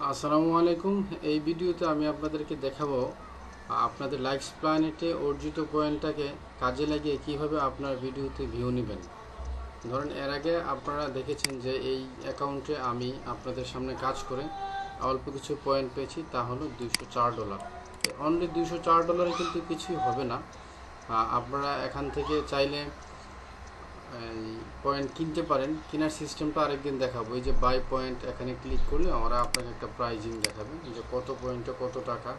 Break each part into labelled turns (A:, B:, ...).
A: আসসালামু আলাইকুম। এই ভিডিওতে আমি আপনাদেরকে দেখাবো আপনাদের লাইকস প্ল্যানেটে অর্জিত পয়েন্টটাকে কাজে লাগিয়ে কিভাবে আপনার ভিডিওতে ভিউ নেবেন। ধরেন এর আগে আপনারা দেখেছেন যে এই অ্যাকাউন্টে আমি আপনাদের সামনে কাজ করে অল্প কিছু পয়েন্ট পেয়েছি, তা হলো $204। অনলি $204 কিন্তু কিছুই হবে না। আপনারা এখান থেকে চাইলে পয়েন্ট কিনতে পারেন। কেনার সিস্টেমটা আরেকদিন দেখাবো। এই যে বাই পয়েন্ট, এখানে ক্লিক করলে ওরা আপনাকে একটা প্রাইজিং দেখাবে যে কত পয়েন্টে কত টাকা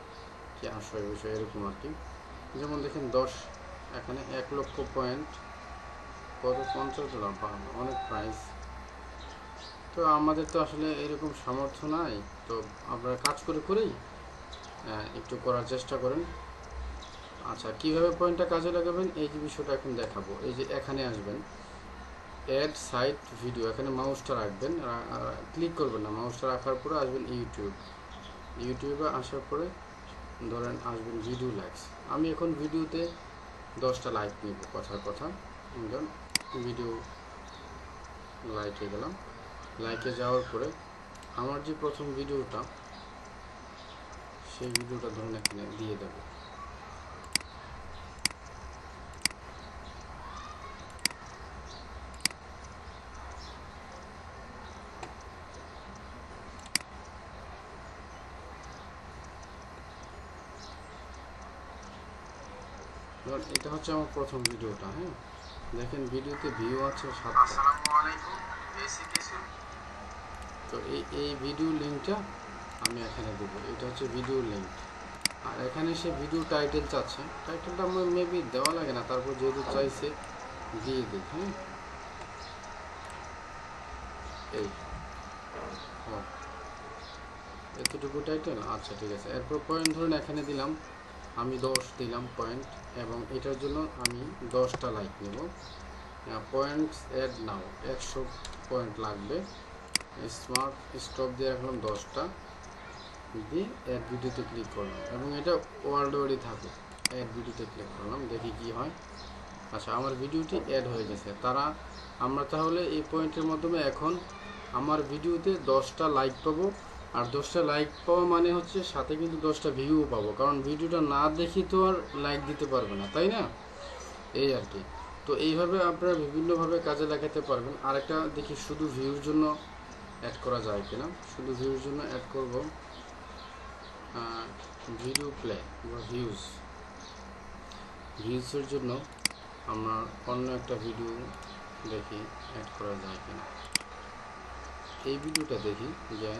A: কি আসবে বিষয় এরকম আর কি। যেমন দেখেন 10, এখানে 1,00,000 পয়েন্ট কত, $50। অনেক প্রাইস। তো আমাদের তো আসলে এরকম সামর্থ্য নাই, তো আপনারা কাজ করেই একটু করার চেষ্টা করেন। আচ্ছা, কীভাবে পয়েন্টটা কাজে লাগাবেন এই যে বিষয়টা এখন দেখাবো। এই যে এখানে আসবেন, অ্যাড সাইট ভিডিও, এখানে মাউসটা রাখবেন, ক্লিক করবেন না, মাউসটা রাখার পরে আসবেন ইউটিউবে আসার পরে ধরেন আসবেন ভিডিও লাইকস। আমি এখন ভিডিওতে 10টা লাইক নিব, কথার কথা। ধরেন ভিডিও লাইকে গেলাম, লাইকে যাওয়ার পরে আমার যে প্রথম ভিডিওটা, সেই ভিডিওটা ধরেন এখানে দিয়ে দেবো। এটা হচ্ছে আমার প্রথম ভিডিওটা। হ্যাঁ, দেখেন ভিডিওতে ভিউ আছে 7টা। তো এই ভিডিও লিঙ্কটা আমি এখানে দেবো। এটা হচ্ছে ভিডিও লিঙ্ক। আর এখানে সে ভিডিও টাইটেল চাচ্ছে, টাইটেলটা আমার মেবি দেওয়া লাগে না, তারপর যেহেতু চাইছে দিয়ে দিই। হ্যাঁ, এই এতটুকু টাইটেল। আচ্ছা ঠিক আছে। এরপর পয়েন্ট ধরুন এখানে দিলাম, আমি 10 দিলাম পয়েন্ট, এবং এটার জন্য আমি 10টা লাইক নেব। পয়েন্টস অ্যাড নাও, 100 পয়েন্ট লাগবে। স্মার্ট স্টপ দিয়ে রাখলাম 10টা, দিয়ে অ্যাড ভিডিওতে ক্লিক করলাম, এবং এটা ওয়ার্ল্ড ওয়াইডই থাকুক। অ্যাড ভিডিওতে ক্লিক করলাম, দেখি কি হয়। আচ্ছা, আমার ভিডিওটি অ্যাড হয়ে গেছে। আমরা তাহলে এই পয়েন্টের মাধ্যমে এখন আমার ভিডিওতে 10টা লাইক পাবো। আর 10টা লাইক পাওয়া মানে হচ্ছে সাথে কিন্তু 10টা ভিউও পাবো, কারণ ভিডিওটা না দেখি তো আর লাইক দিতে পারবে না, তাই না? এই আর কি। তো এইভাবে আপনারা বিভিন্নভাবে কাজে লাগাতে পারবেন। আরেকটা দেখি শুধু ভিউর জন্য অ্যাড করা যায় কিনা। শুধু ভিউর জন্য অ্যাড করব ভিডিও প্লে বা ভিউজের জন্য আমরা অন্য একটা ভিডিও দেখি অ্যাড করা যায় কিনা। এই ভিডিওটা দেখি যে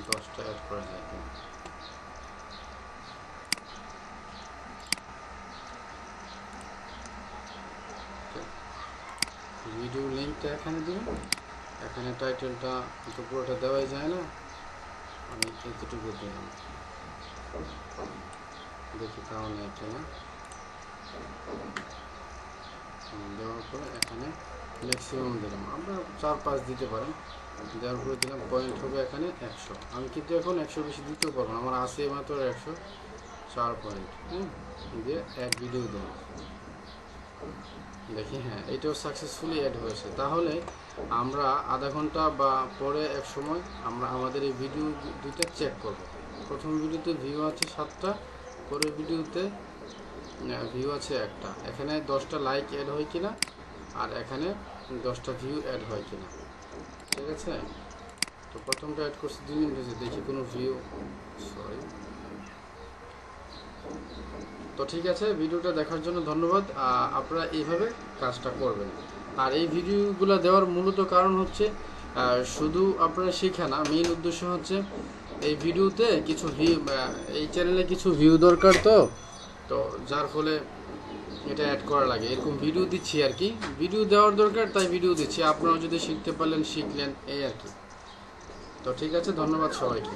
A: 10টা অ্যাড করা যায় কিনা। ভিডিও লিঙ্কটা এখানে দেবেন। এখানে টাইটেলটা তো পুরোটা দেওয়াই যায় না, আমি এতটুকু দিলাম, দেখি তাহলে কিনা। দেওয়ার পরে এখানে ম্যাক্সিমাম দিলাম, আমরা 4-5 দিতে পারেন। দেওয়ার পরে দিলাম পয়েন্ট হবে এখানে 100। আমি কিন্তু এখন 100 বেশি দিতেও পারবো না, আমার আছে মাত্র 104 পয়েন্ট। হ্যাঁ, দিয়ে অ্যাড ভিডিও দিলাম, দেখি হ্যাঁ এটাও সাকসেসফুলি অ্যাড হয়েছে। তাহলে আমরা আধা ঘন্টা বা পরে এক সময় আমরা আমাদের এই ভিডিও দুইটা চেক করব। প্রথম ভিডিওতে ভিউ আছে 7টা, পরের ভিডিওতে ভিউ আছে 1টা। এখানে 10টা লাইক অ্যাড হয় কিনা, আর এখানে 10টা ভিউ অ্যাড হয় কিনা। ঠিক আছে। তো প্রথমটা অ্যাড করছি 2 মিনিট হয়েছে, দেখি কোনো ভিউ, সরি। তো ঠিক আছে, ভিডিওটা দেখার জন্য ধন্যবাদ। আপনারা এইভাবে কাজটা করবেন। আর এই ভিডিওগুলো দেওয়ার মূলত কারণ হচ্ছে শুধু আপনারা শেখা না, মেইন উদ্দেশ্য হচ্ছে এই ভিডিওতে কিছু ভিউ, এই চ্যানেলে কিছু ভিউ দরকার। তো যার ফলে এটা অ্যাড করা লাগে, এরকম ভিডিও দিচ্ছি আর কি। ভিডিও দেওয়ার দরকার তাই ভিডিও দিচ্ছি, আপনারা যদি শিখতে পারলেন শিখলেন, এই আর কি। তো ঠিক আছে, ধন্যবাদ সবাইকে।